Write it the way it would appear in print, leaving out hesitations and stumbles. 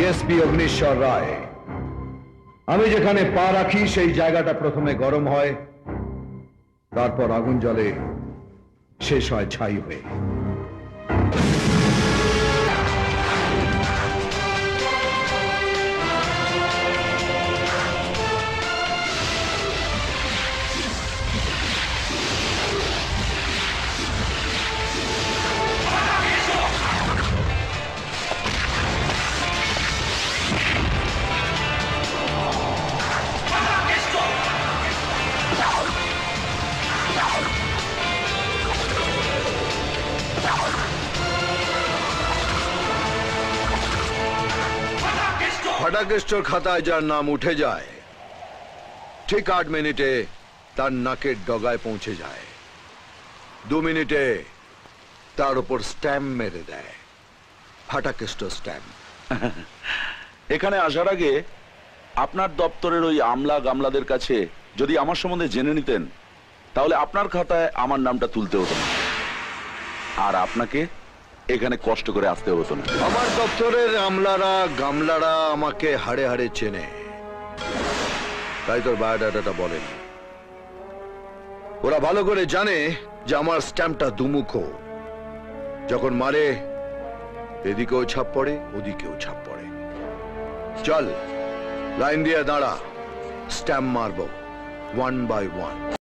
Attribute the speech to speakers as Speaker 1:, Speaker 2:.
Speaker 1: DSP Agnishwar রায়। আমি যেখানে পা রাখি সেই জায়গাটা প্রথমে গরম হয়, তারপর আগুন জ্বলে, শেষ হয় ছাই হয়ে। ফাটাকেস্টর খাতায় যার নাম উঠে যায়, ঠিক 8 মিনিটে তার নাকের ডগায় পৌঁছে যায়। 2 মিনিটে তার উপর স্ট্যাম্প মেরে দেয়, ফাটাকেস্টর স্ট্যাম্প।
Speaker 2: এখানে আসার আগে আপনার দপ্তরের ওই আমলা গামলাদের কাছে যদি আমার সম্বন্ধে জেনে নিতেন, তাহলে আপনার খাতায় আমার নামটা তুলতে হতো না, আর আপনাকে এখানে কষ্ট করে আসতে হতো না।
Speaker 1: আমার দপ্তরের আমলারা গামলারা আমাকে হাড়ে হাড়ে চেনে, তাই তোর বায়োডাটাটা বলেন। ওরা ভালো করে জানে যে আমার স্ট্যাম্পটা দুমুখো, যখন মারে এদিকেও ছাপ পড়ে, ওদিকেও ছাপ পড়ে। চল লাইন দিয়ে দাঁড়া, স্ট্যাম্প মারবো 1 by 1।